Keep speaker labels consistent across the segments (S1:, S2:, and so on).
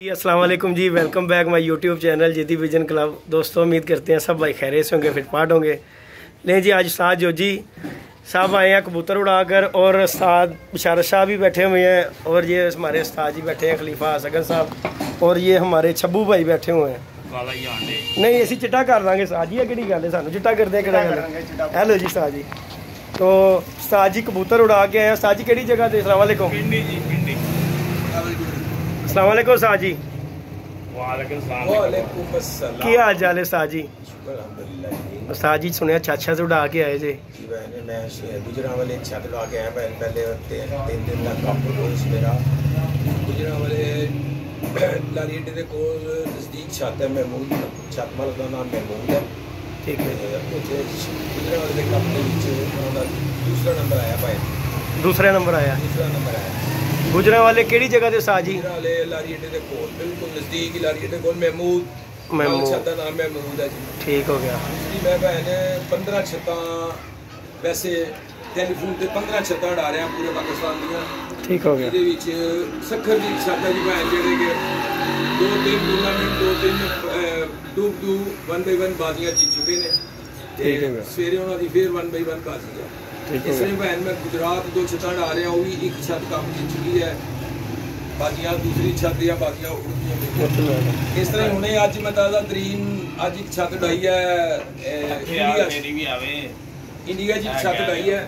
S1: अस्सलाम वालेकुम जी, welcome back my YouTube channel Ziddi vision club. दोस्तों उम्मीद करते हैं सब भाई खैरियत से होंगे, फिटफाट होंगे। लें जी, आज उस्ताद जोजी साहब आए हैं कबूतर उड़ाकर, और उस्ताद बिशारत शाह भी बैठे हुए हैं, और ये हमारे उस्ताद जी बैठे हैं खलीफा असगर साहब, और ये हमारे छब्बू भाई बैठे हुए हैं। नहीं असी चिट्टा कर देंगे उस्ताद जी, कि गल है सानू चिट्टा करते हैं। हेलो जी उस्ताद जी, तो उस्ताद जी कबूतर उड़ा के आए हैं। उस्ताद जी किहड़ी जगह ते? अस्सलाम वालेकुम। अस्सलाम वालेकुम उस्ताद जी।
S2: वालेकुम अस्सलाम।
S1: की हाल चाल है उस्ताद जी? उस्ताद जी सुनिया चाचा से उड़ा के आए थे।
S2: मैं गुजरांवाले छत लगा के आया। पहले 3 दिन तक कापुर मेरा गुजरांवाले लारी अड्डे के कोल नज़दीक छत है, महमूद छत वाले का नाम महमूद है।
S1: ठीक है।
S2: गुजरांवाले के कप दूसरा नंबर आया भाई।
S1: दूसरा नंबर आया। गुजरांवाले केड़ी जगह ते उस्ताद जी?
S2: गुजरांवाले लारी अड्डे के कोल बिल्कुल नज़दीक लारी अड्डे कोल महमूद छत का नाम महमूद है जी। ठीक
S1: हो गया।
S2: मैं भैन 15 छत्तां वैसे टेलीफोन पे 15 छत्तां उड़ा रहे हैं पूरे पाकिस्तान दियां।
S1: ठीक हो गया।
S2: ਇਹਦੇ ਵਿੱਚ ਸੱਖਰ ਦੀ ਛੱਤ ਜੀ ਭੈਣ ਜਿਹੜੇ ਕਿ 2-3 ਟੂਰਨਾਮੈਂਟ 2-3 1 by 1 ਬਾਜ਼ੀਆਂ ਜਿੱਤ ਚੁੱਕੇ ਨੇ ਤੇ ਸਵੇਰੇ ਉਹਨਾਂ ਦੀ ਫੇਰ 1 by 1 ਬਾਜ਼ੀ ਹੈ। ਇਸ ਲਈ ਭੈਣ ਮੈਂ ਗੁਜਰਾਤ 2 ਛੱਤਾਂ ਉਡਾ ਰਿਹਾ, ਉਹ ਵੀ ਇੱਕ ਛੱਤ ਕੰਮ ਜਿੱਤ ਚੁੱਕੀ ਹੈ। ਬਾਜ਼ੀਆਂ ਦੂਸਰੀ ਛੱਤ ਦੀਆਂ ਬਾਜ਼ੀਆਂ ਉੜਦੀਆਂ ਨੇ। ਇਸ ਤਰ੍ਹਾਂ ਹੁਣੇ ਅੱਜ ਮੈਂ ਤਾਜ਼ਾ ਤਰੀਨ ਅੱਜ ਇੱਕ ਛੱਤ ਉਡਾਈ ਹੈ ਇੰਡੀਆ ਜੀ ਛੱਤ ਉਡਾਈ ਹੈ।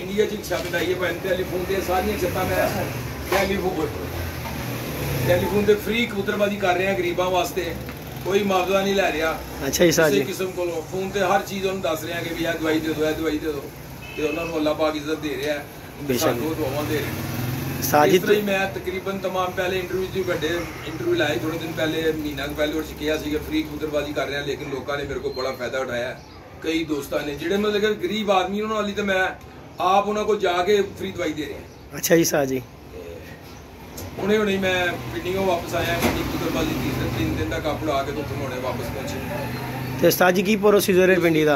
S2: इंडिया की छत उड़ाई है भैन। टेलीफोन से सारिया छत्तां मैं टेलीफोन से फ्री कबूतरबाजी कर रहे हैं गरीबों वास्ते, कोई मुआवजा नहीं लै रहा।
S1: अच्छा जी साहब,
S2: किस्म को फोन से हर चीज़ उन्होंने दस रहे हैं कि भी यह दवाई दे दो, यह दवाई दे दो, तो उन्होंने अल्लाह पाक इज्जत दे रहा है, सानू दुआवां दे रहे हैं। मैं तकरीबन तमाम पहले इंटरव्यू बड़े इंटरव्यू लाए थोड़े दिन पहले, महीना पहले और कहा फ्री कबूतरबाजी कर रहे हैं, लेकिन लोगों ने मेरे को बड़ा फायदा उठाया। कई दोस्तों ने जिहड़े मतलब गरीब आदमी उन्होंने वाली तो मैं आप उन्होंने को जाके फ्री दवाई दे रहे हैं।
S1: अच्छा जी साहब जी।
S2: हुणे मैं पिंडियों वापस आया, कबूतरबाजी 3 दिन तक आप उड़ा के तो हुणे वापस पहुंचे।
S1: ते उस्ताद जी की प्रोसीजर है पिंडी दा?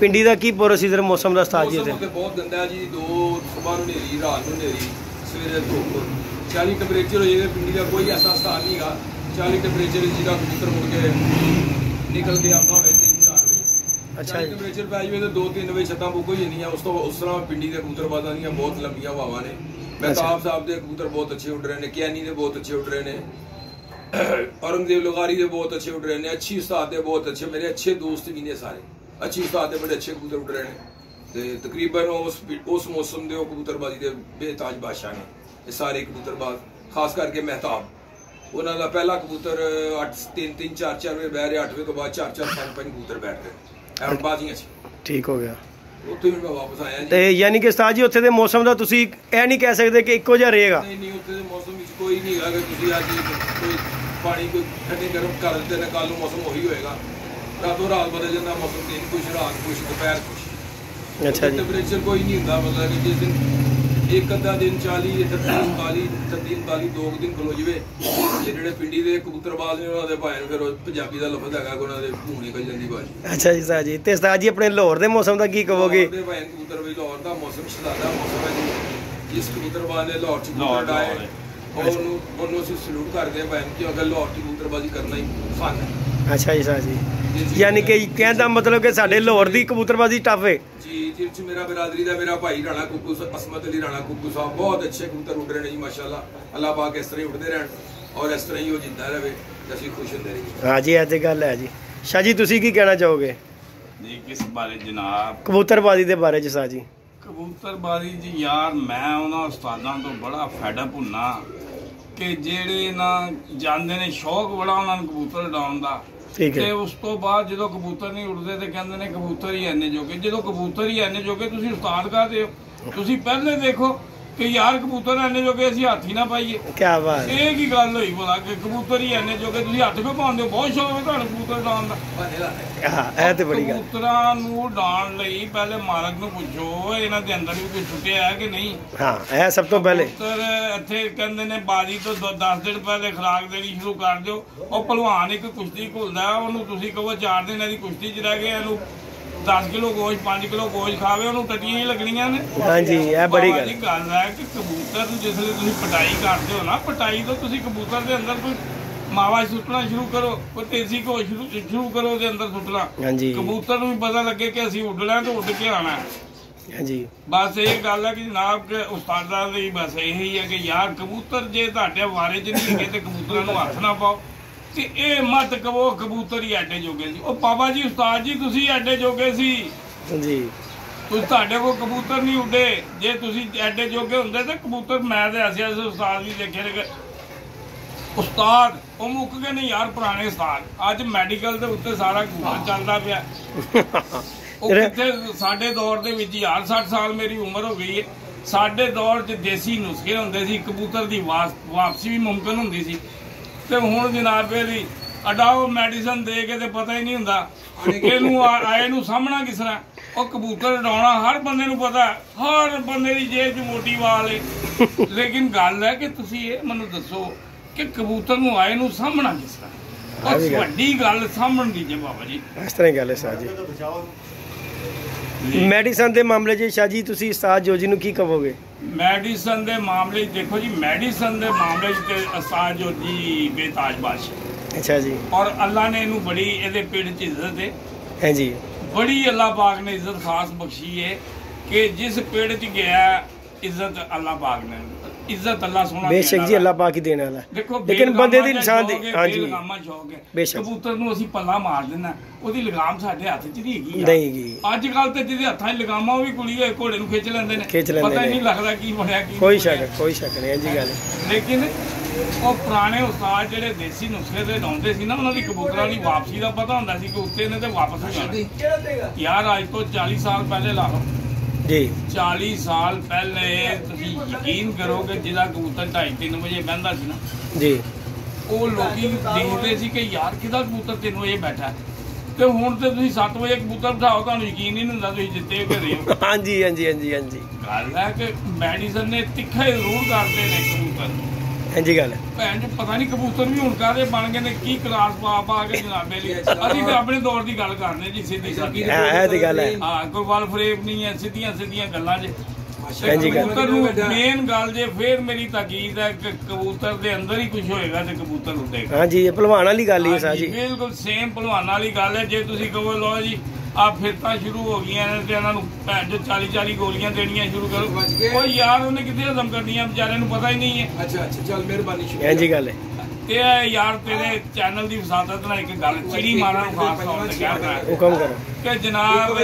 S1: पिंडी दा की प्रोसीजर मौसम दा उस्ताद जी?
S2: मौसम बहुत गंदा है जी। 2 सुबह नेरी, रात को नेरी, सवेरे धुप, 40 टेंपरेचर हो जाएगा। पिंडी का कोई ऐसा स्थान नहीं है 40 टेंपरेचर जिहदा कबूतर मुड़ के निकल के आता हो 3-4 बजे। अच्छा टेंपरेचर पै जाए तो 2-3 बजे छत्तां बुक हो जानियां। उस तरह पिंडी के कबूतरबाजां दियां बहुत लंबियां हवावां ने। महताब साहब के कबूतर बहुत अच्छे उड़ रहे हैं, कैनी के बहुत अच्छे उड़ रहे हैं, औरंगजेब लगारी के बहुत अच्छे उड़ रहे हैं, अच्छी उस्ताद के बहुत अच्छे, मेरे अच्छे दोस्त भी ने सारे अच्छी उस्ताद के बड़े अच्छे कबूतर उड़ रहे हैं। तकरीबन उस मौसम के कबूतरबाजी के बेताज बादशाह ने सारे कबूतरबाज, खास करके महताब उन्होंने पहला कबूतर 3-3 4-4 बजे बह रहे, 8 बजे तो बाद 4-4 5-5 कबूतर बैठ गए। ठीक
S1: हो गया। ਤੇ ਯਾਨੀ ਕਿ ਉਸਤਾਦ ਜੀ ਉੱਥੇ ਦੇ ਮੌਸਮ ਦਾ ਤੁਸੀਂ ਇਹ ਨਹੀਂ ਕਹਿ ਸਕਦੇ ਕਿ ਇੱਕੋ ਜਿਹਾ ਰਹੇਗਾ?
S2: ਨਹੀਂ ਉੱਥੇ ਦੇ ਮੌਸਮ ਵਿੱਚ ਕੋਈ ਨਹੀਂ ਹੈਗਾ ਕਿ ਤੁਸੀਂ ਅੱਜ ਕੋਈ ਪਾਣੀ ਕੋਈ ਠੰਡੇ ਗਰਮ ਕਰ ਦਿੰਦੇ ਨੇ, ਕੱਲ ਨੂੰ ਮੌਸਮ ਉਹੀ ਹੋਏਗਾ। ਰਾਤੋਂ ਰਾਤ ਬਦਲ ਜਾਂਦਾ ਮੌਸਮ, ਦਿਨ ਕੁਛ ਰਾਤ ਕੁਛ ਦੁਪਹਿਰ ਕੁਛ। ਅੱਛਾ ਜੀ। ਟੈਂਪਰੇਚਰ ਕੋਈ ਨਹੀਂ ਹੁੰਦਾ, ਮਤਲਬ ਕਿ ਜਿਸ ਦਿਨ ਇੱਕ ਅੱਧਾ ਦਿਨ 40 39 2 दिन ਖਲੋ ਜਾਵੇ ਤੇ ਜਿਹੜੇ ਪਿੰਡੀ ਦੇ ਕਬੂਤਰਬਾਜ਼ ਨੇ ਉਹਨਾਂ ਦੇ ਭਾਵੇਂ ਫਿਰ ਪੰਜਾਬੀ ਦਾ ਲਫ਼ਜ਼ ਹੈਗਾ ਉਹਨਾਂ ਦੇ ਮੂੰਹ ਨਿਕਲ ਜਾਂਦੀ ਬਾਜੀ।
S1: ਅੱਛਾ ਜੀ ਸਾਹਿਬ ਜੀ। ਤੇ ਉਸਤਾਦ ਜੀ ਆਪਣੇ ਲਾਹੌਰ ਦੇ ਮੌਸਮ ਦਾ ਕੀ ਕਹੋਗੇ?
S2: ਦੇ ਭਾਵੇਂ ਕਬੂਤਰ ਵੀ ਲਾਹੌਰ ਦਾ ਮੌਸਮ ਸ਼ਦਾਦਾ ਮੌਸਮ ਹੈ ਜੀ। ਜਿਸ ਕਬੂਤਰਬਾਜ਼ ਨੇ ਲਾਹੌਰ ਚ ਕਬੂਤਰ ਉਡਾਏ ਉਹਨੂੰ ਅਸੀਂ ਸਲੂਟ ਕਰਦੇ ਹਾਂ ਭਾਵੇਂ, ਕਿਉਂਕਿ ਲਾਹੌਰ ਚ ਕਬੂਤਰਬਾਜ਼ੀ ਕਰਨਾ ਹੀ ਫਨ ਹੈ।
S1: ਅੱਛਾ ਜੀ ਸਾਹਿਬ ਜੀ। ਯਾਨੀ ਕਿ ਕਹਿਣ ਦਾ ਮਤਲਬ ਕਿ ਸਾਡੇ ਲਾਹੌਰ ਦੀ ਕਬੂਤਰਬਾਜ਼ੀ ਟਫ ਹੈ
S2: ਜੀ। जिस मेरा बिरादरी का मेरा भाई राणा कुक्कू असमत अली राणा कुक्कू साहब बहुत अच्छे कबूतर उड़ रहे हैं जी माशाल्लाह। अल्लाह पाक इस तरह ही उड़ते रहन और इस तरह ही वो जिंदा रहे, असं खुश होंगे रहिए।
S1: हाँ जी, ये गल है जी। शाह जी तुसी की कहना चाहोगे
S3: जी किस बारे जनाब?
S1: कबूतरबाजी के बारे च। शाह जी
S3: कबूतरबाजी जी यार मैं उन्होंने उस्तादां तो बड़ा फायदा भुना कि जेड़े ना जाते ने शौक बड़ा उन्होंने कबूतर उड़ाउण दा। ਤੇ ਉਸ ਤੋਂ ਬਾਅਦ ਜਦੋਂ ਕਬੂਤਰ ਨਹੀਂ ਉੜਦੇ ਤੇ ਕਹਿੰਦੇ ਨੇ ਕਬੂਤਰ ਹੀ ਐਨੇ ਜੋਗੇ। ਜਦੋਂ ਕਬੂਤਰ ਹੀ ਐਨੇ ਜੋਗੇ ਤੁਸੀਂ ਉਸਤਾਦ ਕਾਹਦੇ ਹੋ? ਤੁਸੀਂ ਪਹਿਲੇ ਦੇਖੋ ਕਿ ਯਾਰ ਕਬੂਤਰ ਐਨੇ ਜੋਗੇ ਅਸੀਂ ਹੱਥ ਹੀ ਨਾ ਪਾਈਏ। ਕੀ ਬਾਤ, ਇਹ ਕੀ ਗੱਲ ਹੋਈ ਭਲਾ ਕਿ ਕਬੂਤਰ ਹੀ ਐਨੇ ਜੋਗੇ ਤੁਸੀਂ ਹੱਥ ਕਿਉਂ ਪਾਉਂਦੇ ਹੋ? ਬਹੁਤ ਸ਼ੌਕ ਹੈ ਤੁਹਾਨੂੰ ਕਬੂਤਰ ਉਡਾਉਣ ਦਾ।
S1: ਹਾਂ ਇਹ ਤੇ ਬੜੀ ਗੱਲ।
S3: ਕਬੂਤਰਾਂ ਨੂੰ ਉਡਾਉਣ ਲਈ ਪਹਿਲੇ ਮਾਲਕ ਨੂੰ ਪੁੱਛੋ ਇਹਨਾਂ ਦੇ ਅੰਦਰ ਵੀ ਕੋਈ ਛੁੱਟਿਆ ਹੈ ਕਿ ਨਹੀਂ।
S1: ਹਾਂ ਇਹ ਸਭ ਤੋਂ ਪਹਿਲੇ।
S3: ਕਬੂਤਰ ਇੱਥੇ ਕਹਿੰਦੇ ਨੇ ਬਾਜੀ ਤੋਂ 10 ਦਿਨ ਪਹਿਲੇ ਖੁਰਾਕ ਦੇਣੀ ਸ਼ੁਰੂ ਕਰ ਦਿਓ। ਉਹ ਭਲਵਾਨ ਇੱਕ ਕੁਸ਼ਤੀ ਘੁਲਦਾ, ਉਹਨੂੰ ਤੁਸੀਂ ਕਹੋ 4 ਦਿਨ ਇਹਦੀ ਕੁਸ਼ਤੀ 'ਚ ਰਹਿ ਗਏ, ਇਹਨੂੰ 10 किलो गोश्त 5 किलो गोश्त खावे ਉਹਨੂੰ ਟੱਟੀਆਂ ਹੀ ਲੱਗਣੀਆਂ ਨੇ।
S1: ਹਾਂਜੀ ਇਹ ਬੜੀ ਗੱਲ
S3: ਹੈ ਕਿ ਕਬੂਤਰ ਨੂੰ ਜਿਸ ਵੇਲੇ ਤੁਸੀਂ ਪਟਾਈ ਕਰਦੇ ਹੋ ਨਾ, ਪਟਾਈ ਤੋਂ ਤੁਸੀਂ ਕਬੂਤਰ ਦੇ ਅੰਦਰ ਕੋਈ ਮਾਵਾ ਸੁੱਟਣਾ ਸ਼ੁਰੂ ਕਰੋ, ਕੋਈ ਤੇਜ਼ੀ ਕੋ ਸ਼ੁਰੂ ਕਰੋ ਉਹਦੇ ਅੰਦਰ ਸੁੱਟਣਾ।
S1: ਹਾਂਜੀ
S3: ਕਬੂਤਰ ਨੂੰ ਵੀ ਪਤਾ ਲੱਗੇ ਕਿ ਅਸੀਂ ਉੱਡਣਾ ਤੇ ਉੱਡ ਕੇ ਆਣਾ। ਹਾਂਜੀ ਬਸ ਇਹ ਗੱਲ ਹੈ ਕਿ ਜਨਾਬ ਕਿ ਉਸਤਾਦਾਂ ਦੀ ਬਸ ਇਹੀ ਹੈ ਕਿ ਯਾਰ ਕਬੂਤਰ ਜੇ ਤੁਹਾਡੇ ਵਾਰੇ 'ਚ ਨਹੀਂ ਹੈਗੇ ਤੇ ਕਬੂਤਰਾਂ ਨੂੰ ਹੱਥ ਨਾ ਪਾਓ ਤੇ ਇਹ ਮਤ ਕਹੋ ਕਬੂਤਰ ਹੀ ਐਡੇ ਜੋਗੇ ਸੀ। ਉਹ ਬਾਬਾ ਜੀ ਉਸਤਾਦ ਜੀ ਤੁਸੀਂ ਐਡੇ ਜੋਗੇ ਸੀ ਜੀ, ਤੁਸੀਂ ਤੁਹਾਡੇ ਕੋਲ ਕਬੂਤਰ ਨਹੀਂ ਉੱਡੇ। ਜੇ ਤੁਸੀਂ ਐਡੇ ਜੋਗੇ ਹੁੰਦੇ ਤੇ ਕਬੂਤਰ ਮੈਂ ਤੇ ਐਸੇ ਉਸਤਾਦ ਵੀ ਦੇਖੇ ਨੇ। ਉਸਤਾਦ ਉਹ ਮੁੱਕ ਗਏ ਨੇ ਯਾਰ ਪੁਰਾਣੇ ਉਸਤਾਦ। ਅੱਜ ਮੈਡੀਕਲ ਦੇ ਉੱਤੇ ਸਾਰਾ ਕਬੂਤਰ ਚੱਲਦਾ ਪਿਆ। ਉਹ ਕਿੱਥੇ ਸਾਡੇ ਦੌਰ ਦੇ ਵਿੱਚ ਯਾਰ 60 ਸਾਲ ਮੇਰੀ ਉਮਰ ਹੋ ਗਈ ਹੈ। ਸਾਡੇ ਦੌਰ 'ਚ ਦੇਸੀ ਨੁਸਖੇ ਹੁੰਦੇ ਸੀ, ਕਬੂਤਰ ਦੀ ਵਾਪਸੀ ਵੀ ਮੁਮਕਿਨ ਹੁੰਦੀ ਸੀ। ਤੇ ਹੁਣ ਜਨਾਬ ਇਹਦੀ ਅਡਾਓ ਮੈਡੀਸਨ ਦੇ ਕੇ ਤੇ ਪਤਾ ਹੀ ਨਹੀਂ ਹੁੰਦਾ ਇਹਨੂੰ ਆਏ ਨੂੰ ਸਾਹਮਣਾ ਕਿਸ ਤਰ੍ਹਾਂ। ਉਹ ਕਬੂਤਰ ਉਡਾਉਣਾ ਹਰ ਬੰਦੇ ਨੂੰ ਪਤਾ, ਹਰ ਬੰਦੇ ਦੀ ਜੇਬ 'ਚ ਮੋਟੀ ਵਾਲ ਹੈ। ਲੇਕਿਨ ਗੱਲ ਹੈ ਕਿ ਤੁਸੀਂ ਇਹ ਮੈਨੂੰ ਦੱਸੋ ਕਿ ਕਬੂਤਰ ਨੂੰ ਆਏ ਨੂੰ ਸਾਹਮਣਾ ਕਿਸ ਤਰ੍ਹਾਂ। ਉਹ ਵੱਡੀ ਗੱਲ ਸਾਹਮਣ ਦੀ ਜੇ ਬਾਬਾ ਜੀ
S1: ਇਸ ਤਰ੍ਹਾਂ ਗੱਲ ਹੈ ਸਾਹ ਜੀ। ਮੈਡੀਸਨ ਦੇ ਮਾਮਲੇ 'ਚ ਸ਼ਾਹ ਜੀ ਤੁਸੀਂ ਉਸਤਾਦ ਜੋਜੀ ਨੂੰ ਕੀ ਕਹੋਗੇ?
S3: ਮੈਡੀਸਨ ਦੇ ਮਾਮਲੇ 'ਚ ਦੇਖੋ ਜੀ, ਮੈਡੀਸਨ ਦੇ ਮਾਮਲੇ 'ਚ ਤੇ ਉਸਤਾਦ ਜੋਜੀ ਬੇਤਾਜ ਬਾਦਸ਼ਾਹ। ਅੱਛਾ ਜੀ। ਔਰ ਅੱਲਾ ਨੇ ਇਹਨੂੰ ਬੜੀ ਇਹਦੇ ਪਿੰਡ 'ਚ ਇੱਜ਼ਤ ਹੈ। ਹਾਂਜੀ ਬੜੀ ਅੱਲਾ ਪਾਕ ਨੇ ਇੱਜ਼ਤ ਖਾਸ ਬਖਸ਼ੀ ਹੈ ਕਿ ਜਿਸ ਪਿੰਡ 'ਚ ਗਿਆ ਇੱਜ਼ਤ ਅੱਲਾ ਪਾਕ ਨੇ ਇੱਜ਼ਤ ਅੱਲਾ ਸੋਹਣਾ
S1: ਬੇਸ਼ੱਕ ਜੀ ਅੱਲਾ ਪਾਕ ਹੀ ਦੇਣ ਵਾਲਾ।
S3: ਦੇਖੋ
S1: ਲੇਕਿਨ ਬੰਦੇ ਦੀ ਇਨਸਾਨ ਦੀ
S3: ਹਾਂਜੀ ਲਗਾਮਾਂ ਸ਼ੌਕ ਹੈ। ਕਬੂਤਰ ਨੂੰ ਅਸੀਂ ਪੱਲਾ ਮਾਰ ਦਿੰਨਾ, ਉਹਦੀ ਲਗਾਮ ਸਾਡੇ ਹੱਥ 'ਚ ਨਹੀਂ ਹੈਗੀ। ਨਹੀਂ ਹੈਗੀ ਅੱਜ ਕੱਲ ਤੇ ਜਿਹਦੇ ਹੱਥਾਂ 'ਚ ਲਗਾਮਾਂ ਉਹ ਵੀ ਕੁੜੀ ਹੈ ਘੋੜੇ ਨੂੰ ਖਿੱਚ ਲੈਂਦੇ ਨੇ, ਪਤਾ ਹੀ ਨਹੀਂ ਲੱਗਦਾ ਕੀ ਬਣਿਆ ਕੀ। ਕੋਈ ਸ਼ੱਕ ਨਹੀਂ ਜੀ ਗੱਲ। ਲੇਕਿਨ ਉਹ ਪੁਰਾਣੇ ਉਸਤਾਦ ਜਿਹੜੇ ਦੇਸੀ ਨੁਸਖੇ ਤੇ ਲਾਉਂਦੇ ਸੀ ਨਾ, ਉਹਨਾਂ ਦੀ ਕਬੂਤਰਾਂ ਦੀ ਵਾਪਸੀ ਦਾ ਪਤਾ ਹੁੰਦਾ ਸੀ ਕਿ ਉੱਤੇ ਨੇ ਤੇ ਵਾਪਸ ਹੋ ਜਾਣਾ। ਯਾਰ ਅੱਜ ਤੋਂ 40 ਸਾਲ ਪਹਿਲੇ ਲਾ ਲਓ ਜੀ, 40 ਸਾਲ ਪਹਿਲੇ ਤੁਸੀਂ ਯਕੀਨ ਕਰੋਗੇ ਜਿਹਦਾ ਕਬੂਤਰ 2:30-3 ਵਜੇ ਬਹਿੰਦਾ ਸੀ ਨਾ ਜੀ, ਉਹ ਲੋਕੀ ਦੇਖਦੇ ਸੀ ਕਿ ਯਾਰ ਕਿਹਦਾ ਕਬੂਤਰ 3 ਵਜੇ ਬੈਠਾ। ਤੇ ਹੁਣ ਤੇ ਤੁਸੀਂ 7 ਵਜੇ ਕਬੂਤਰ ਬਿਠਾਓ ਤੁਹਾਨੂੰ ਯਕੀਨ ਹੀ ਨਹੀਂ ਹੁੰਦਾ ਤੁਸੀਂ ਜਿੱਤੇ ਘਰੇ ਹੋ। ਹਾਂਜੀ ਗੱਲ ਹੈ ਕਿ ਮੈਡੀਸਨ ਨੇ ਤਿੱਖੇ ਜ਼ਰੂਰ ਕਰਦੇ ਨੇ ਕਬੂਤਰ। ਹਾਂਜੀ ਗੱਲ ਭੈਣ ਜੀ ਪਤਾ ਨਹੀਂ ਕਬੂਤਰ ਵੀ ਹੁਣ ਕਾਹਦੇ ਬਣ ਗਏ ਨੇ, ਕੀ ਕਲਾਸ ਪਾ ਕੇ ਜਨਾਬੇ ਲਈ। ਅਸੀਂ ਤੇ ਆਪਣੇ ਦੌਰ ਦੀ ਗੱਲ ਕਰਦੇ ਜੀ, ਸਿੱਧੀ ਸਾਦੀ ਗੱਲ ਹੈ। ਹਾਂ ਕੋਈ ਵੱਲ ਫਰੇਬ ਨਹੀਂ ਹੈ, ਸਿੱਧੀਆਂ ਗੱਲਾਂ 'ਚ ਕਬੂਤਰ ਨੂੰ ਮੇਨ ਗੱਲ ਜੇ ਫੇਰ ਮੇਰੀ ਤਾਕੀਦ ਹੈ ਕਿ ਕਬੂਤਰ ਦੇ ਅੰਦਰ ਹੀ ਕੁਝ ਹੋਏਗਾ ਤੇ ਕਬੂਤਰ ਉੱਡੇਗਾ। ਹਾਂਜੀ ਇਹ ਭਲਵਾਨ ਵਾਲੀ ਗੱਲ ਹੀ ਹੈ ਜੀ, ਬਿਲਕੁਲ ਸੇਮ ਭਲਵਾਨ ਵਾਲੀ ਗੱਲ ਹੈ। ਜੇ ਤੁਸੀਂ ਕਹੋ ਲੋ ਜੀ ਆ ਫਿਰਤਾਂ ਸ਼ੁਰੂ ਹੋ ਗਈਆਂ ਨੇ ਤੇ ਇਹਨਾਂ ਨੂੰ ਭੈਣ ਜੋ 40 ਗੋਲੀਆਂ ਦੇਣੀਆਂ ਸ਼ੁਰੂ ਕਰੋ, ਉਹ ਯਾਰ ਉਹਨੇ ਕਿੱਥੇ ਹਜ਼ਮ ਕਰਨੀਆਂ ਵਿਚਾਰਿਆਂ ਨੂੰ ਪਤਾ ਹੀ ਨਹੀਂ ਹੈ। ਅੱਛਾ ਚੱਲ ਮਿਹਰਬਾਨੀ ਹਾਂਜੀ ਗੱਲ ਹੈ। ਤੇ ਯਾਰ ਤੇਰੇ ਚੈਨਲ ਦੀ ਵਸਾਦਤ ਨਾਲ ਇੱਕ ਗੱਲ ਚਿੜੀ ਮਾਰਾਂ ਨੂੰ ਖਾਸ ਤੌਰ ਤੇ ਕਹਿਣਾ ਹੁਕਮ ਕਰੋ ਕਿ ਜਨਾਬ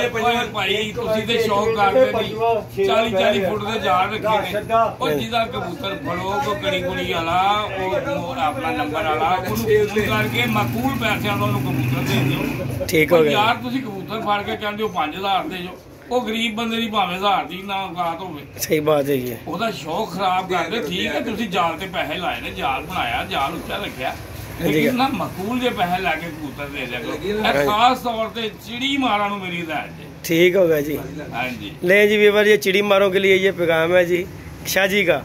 S3: ਭਾਈ ਤੁਸੀਂ ਤੇ ਸ਼ੌਕ ਕਰਦੇ ਨਹੀਂ 40 ਫੁੱਟ ਦੇ ਝਾੜ ਰੱਖੇ ਨੇ। ਉਹ ਜਿਹਦਾ ਕਬੂਤਰ ਫੜੋ ਕੋ ਕੜੀ ਕੁੜੀ ਵਾਲਾ ਉਹ ਆਪਣਾ ਨੰਬਰ ਵਾਲਾ ਉਹਨੂੰ ਫੋਨ ਕਰਕੇ ਮਾਕੂਲ ਪੈਸਿਆਂ ਦਾ ਉਹਨੂੰ ਕਬੂਤਰ ਦੇ ਦਿਓ। ਠੀਕ ਹੋ ਗਿਆ ਯਾਰ, ਤੁਸੀਂ ਕਬੂਤਰ ਫੜ ਕੇ ਕਹਿੰਦੇ ਹੋ 5000 ਦੇ ਜੋ, ਉਹ ਗਰੀਬ ਬੰਦੇ ਦੀ ਭਾਵੇਂ 1000 ਦੀ ਨਾ ਔਕਾਤ ਹੋਵੇ। ਸਹੀ ਬਾਤ ਹੈਗੀ ਹੈ। ਉਹਦਾ ਸ਼ੌਕ ਖਰਾਬ ਕਰਦੇ। ਠੀਕ ਹੈ ਤੁਸੀਂ ਜਾਲ ਤੇ ਪੈਸੇ ਲਾਏ ਨੇ, ਜਾਲ ਬਣਾਇਆ, ਜਾਲ ਉੱਚਾ ਰੱਖਿਆ, ਲੇਕਿਨ ਨਾ ਮਕੂਲ ਦੇ ਪੈਸੇ ਲਾ ਕੇ ਕਬੂਤਰ ਦੇ ਦਿਆ ਕਰੋ। ਇਹ ਖਾਸ ਤੌਰ ਤੇ चिड़ी मारा ਨੂੰ ਮੇਰੀ ਹਦਾਇਤ ਹੈ। ठीक होगा जी। हाँ जी ले जी व्यूअर, ये चिड़ी मारों के लिए ये पैगाम है जी शाह जी का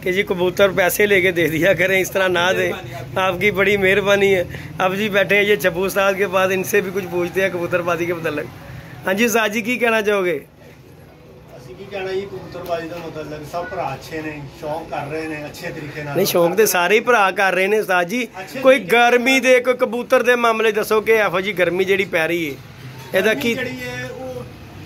S3: कि जी कबूतर पैसे लेके दे दिया करें, इस तरह ना दे। आपकी बड़ी मेहरबानी है। अब जी बैठे हैं ये चप्पू उस्ताद के पास, इनसे भी कुछ पूछते हैं कबूतरबाजी के मतलब। हाँ जी उस्ताद जी की कहना चाहोगे?
S4: कबूतरबाजी का मतलब सब भरा अच्छे ने, शौक कर रहे ने अच्छे तरीके नाल।
S1: नहीं शौक तो सारे ही भरा कर रहे ने उस्ताद जी। कोई गर्मी दे कोई कबूतर दे मामले दसो कि एहो जी गर्मी जिहड़ी पै रही है ਇਹਦਾ ਕੀ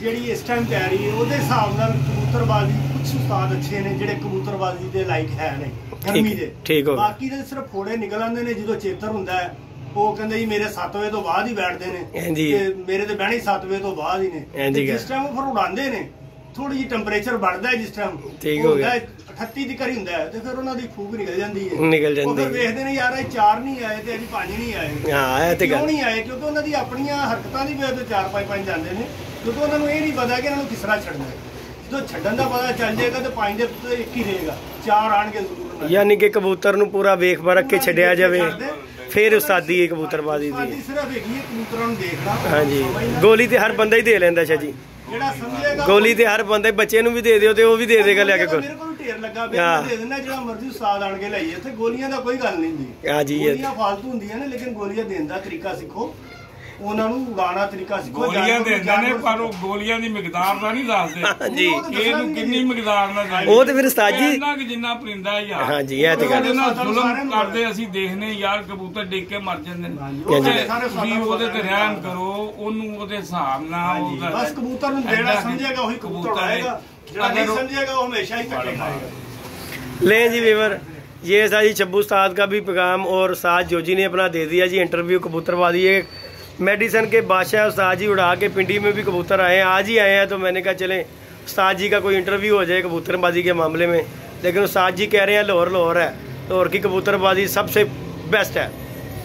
S4: ਜਿਹੜੀ ਇਸ ਟਾਈਮ ਪੈ ਰਹੀ ਹੈ ਉਹਦੇ ਹਿਸਾਬ ਨਾਲ ਕਬੂਤਰਬਾਜ਼ੀ ਕੁਝ ਉਸਤਾਦ ਅੱਛੇ ਨੇ ਜਿਹੜੇ ਕਬੂਤਰਬਾਜ਼ੀ ਦੇ ਲਾਇਕ ਹੈ ਨੇ ਗਰਮੀ ਦੇ। ਠੀਕ ਹੋ ਬਾਕੀ ਦੇ ਸਿਰਫ ਫੋੜੇ ਨਿਕਲ ਆਉਂਦੇ ਨੇ ਜਦੋਂ ਚੇਤਰ ਹੁੰਦਾ ਹੈ। ਉਹ ਕਹਿੰਦੇ ਜੀ ਮੇਰੇ 7 ਵਜੇ ਤੋਂ ਬਾਅਦ ਹੀ ਬੈਠਦੇ ਨੇ ਤੇ ਮੇਰੇ ਤੇ ਬਹਿਣੇ 7 ਵਜੇ ਤੋਂ ਬਾਅਦ ਹੀ ਨੇ। ਜਿਸ ਟਾਈਮ ਉਹ ਫਿਰ ਉਡਾਉਂਦੇ ਨੇ ਥੋੜੀ ਜਿਹੀ ਟੈਂਪਰੇਚਰ ਵੱਧਦਾ ਜਿਸ ਟਾਈਮ ਠੀਕ ਹੋ ਗਿਆ 38 ਦੀ ਘਰੀ ਹੁੰਦਾ ਤੇ ਫਿਰ ਉਹਨਾਂ ਦੀ ਫੂਕ ਨਿਕਲ ਜਾਂਦੀ ਹੈ। ਉਹ ਫਿਰ ਵੇਖਦੇ ਨੇ ਯਾਰ ਇਹ 4 ਨਹੀਂ ਆਏ ਤੇ ਅੱਜ 5 ਨਹੀਂ ਆਏ। ਹਾਂ ਇਹ ਤੇ ਗੱਲ ਨਹੀਂ ਆਏ ਕਿਉਂਕਿ ਉਹਨਾਂ ਦੀ ਆਪਣੀਆਂ ਹਰਕਤਾਂ ਦੀ ਵਜ੍ਹਾ ਤੋਂ 4-5 ਜਾਂਦੇ ਨੇ, ਕਿਉਂਕਿ ਉਹਨਾਂ ਨੂੰ ਇਹ ਨਹੀਂ ਪਤਾ ਕਿ ਇਹਨਾਂ ਨੂੰ ਕਿਸ ਤਰ੍ਹਾਂ ਛੱਡਣਾ ਹੈ। ਜਦੋਂ ਛੱਡਣ ਦਾ ਪਤਾ ਚੱਲ ਜਾਏਗਾ ਤੇ 5 ਦੇ ਉੱਤੇ 1 ਹੀ ਰਹੇਗਾ, 4 ਆਣਗੇ ਜ਼ਰੂਰ।
S1: ਯਾਨੀ ਕਿ ਕਬੂਤਰ ਨੂੰ ਪੂਰਾ ਵੇਖ ਪਰਖ ਕੇ ਛੱਡਿਆ ਜਾਵੇ ਫਿਰ ਉਸਤਾਦੀ ਹੈ ਕਬੂਤਰਬਾਜ਼ੀ ਦੀ।
S4: ਸਿਰਫ ਹੈਗੀ ਹੈ ਕਬੂਤਰਾਂ ਨੂੰ ਦੇਖਣਾ।
S1: ਹਾਂਜੀ ਗੋਲੀ ਤੇ ਹਰ ਬੰਦਾ ਹੀ ਦੇ ਲੈਂਦਾ ਸ਼ਾਹ ਜੀ,
S4: ਜਿਹੜਾ ਸਮਝੇਗਾ
S1: ਗੋਲੀ ਤੇ ਹਰ ਬੰਦੇ ਬੱਚੇ ਨੂੰ ਵੀ ਦੇ ਦਿਓ ਤੇ ਉਹ ਵੀ ਦੇ ਦੇਗਾ ਲਿਆ ਕੇ।
S4: ਮੇਰੇ ਕੋਲ ਢੇਰ ਲੱਗਾ ਪਿਆ ਦੇ ਦੇਣਾ, ਜਿਹੜਾ ਮਰਜ਼ੀ ਉਸਤਾਦ ਆਣ ਕੇ ਲਈਏ। ਇੱਥੇ ਗੋਲੀਆਂ ਦਾ ਕੋਈ ਗੱਲ ਨਹੀਂ ਹੁੰਦੀ।
S1: ਹਾਂ ਜੀ
S4: ਗੋਲੀਆਂ ਫਾਲਤੂ ਹੁੰਦੀਆਂ ਨੇ ਲੇਕਿਨ ਗੋਲੀਆਂ ਦੇਣ ਦਾ ਤਰੀਕਾ ਸਿੱਖੋ। ਉਹਨਾਂ ਨੂੰ ਉਡਾਉਣਾ ਤਰੀਕਾ ਸਿੱਖੋ।
S3: ਗੋਲੀਆਂ ਦਿੰਦੇ ਨੇ ਪਰ ਉਹ ਗੋਲੀਆਂ ਦੀ ਮਿਕਦਾਰ ਦਾ ਨਹੀਂ ਦੱਸਦੇ
S1: ਜੀ
S3: ਇਹਨੂੰ ਕਿੰਨੀ ਮਿਕਦਾਰ ਨਾਲ ਚਾਹੀਦੀ।
S1: ਉਹ ਤੇ ਫਿਰ ਉਸਤਾਦ ਜੀ
S3: ਇੰਨਾ ਕਿ ਜਿੰਨਾ ਪਰਿੰਦਾ ਯਾਰ।
S1: ਹਾਂਜੀ ਇਹ ਤੇ ਗੱਲ
S3: ਜ਼ੁਲਮ ਕਰਦੇ ਅਸੀਂ ਦੇਖਨੇ ਯਾਰ, ਕਬੂਤਰ ਡਿੱਗ ਕੇ ਮਰ ਜਾਂਦੇ ਨੇ। ਤੁਸੀਂ ਉਹਦੇ ਤੇ ਰਹਿਮ ਕਰੋ, ਉਹਨੂੰ ਉਹਦੇ ਹਿਸਾਬ ਨਾਲ
S4: ਬਸ ਕਬੂਤਰ ਨੂੰ ਜਿਹੜਾ ਸਮਝੇਗਾ ਉਹੀ ਕਬੂਤਰ ਆਏਗਾ, ਜਿਹੜਾ नहीं समझेगा वो हमेशा ही धक्के खाएगा।
S1: ले जी वीवर, ये था जी छब्बू उस्ताद का भी पैगाम और उस्ताद जोजी ने अपना दे दिया जी इंटरव्यू कबूतरबाजी। एक मेडिसन के बादशाह उस्ताद जी उड़ा के पिंडी में भी कबूतर आए हैं, आज ही आए हैं, तो मैंने कहा चलें उस्ताद जी का कोई इंटरव्यू हो जाए कबूतरबाजी के मामले में। लेकिन उस्ताद जी कह रहे हैं लाहौर है, लाहौर की कबूतरबाजी सबसे बेस्ट है।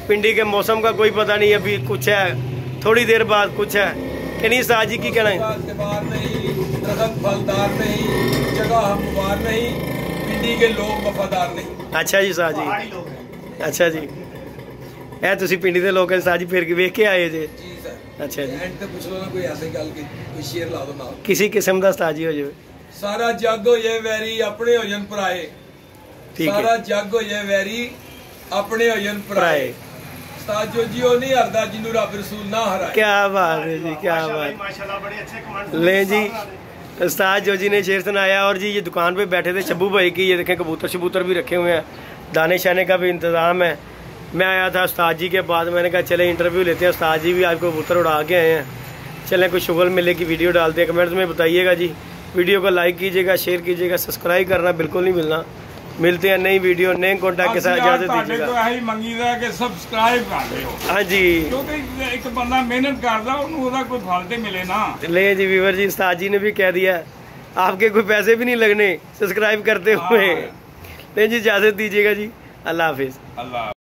S1: पिंडी के मौसम का कोई पता नहीं, अभी कुछ है, थोड़ी देर बाद कुछ है कि नहीं। उस्ताद जी की कहना है
S2: फलदार नहीं, जगह हमवार नहीं, पिंडी के लोग वफादार नहीं।
S1: अच्छा जी उस्ताद जी, अच्छा जी है तुसी पिंडी दे लोग उस्ताद जी फिर वेख के आए जे
S2: जी सर।
S1: अच्छा जी
S2: एंड ते पुछ लो ना कोई ऐसी गल की कोई शेर ला दो ना
S1: किसी किस्म दा उस्ताद जी हो जाए।
S2: सारा जग हो जाए वैरी अपने हो जन पराए, सारा जग हो जाए वैरी अपने हो जन पराए। उस्ताद जो जी नहीं हरदा जिन्नू रब रसूल ना हराए।
S1: क्या बात है जी, क्या बात।
S4: माशाल्लाह बड़े अच्छे कमेंट
S1: ले जी उस्ताद जो जी ने शेर सुनाया। और जी ये दुकान पे बैठे थे छब्बू भाई की, ये देखें कबूतर शबूतर भी रखे हुए हैं, दाने शाने का भी इंतज़ाम है। मैं आया था उस्ताद जी के बाद, मैंने कहा चले इंटरव्यू लेते हैं, उस्ताद जी भी आज कबूतर उड़ा के आए हैं, चलें कुछ शुगल मिले की वीडियो डालते हैं। कमेंट्स में बताइएगा जी, वीडियो को लाइक कीजिएगा, शेयर कीजिएगा, सब्सक्राइब करना बिल्कुल नहीं मिलना। मिलते हैं नई वीडियो नए कॉन्टैक्ट के साथ, इजाजत दीजिएगा।
S3: यही मंगीदा कि सब्सक्राइब कर दियो।
S1: हाँ जी,
S3: क्योंकि एक बंदा मेहनत करता उन्होंने कोई फल तो मिले ना।
S1: ले जी वीवर जी उस्ताद जी ने भी कह दिया आपके कोई पैसे भी नहीं लगने सब्सक्राइब करते हुए। नहीं जी इजाजत दीजिएगा जी, अल्लाह हाफिज।
S3: अल्लाह।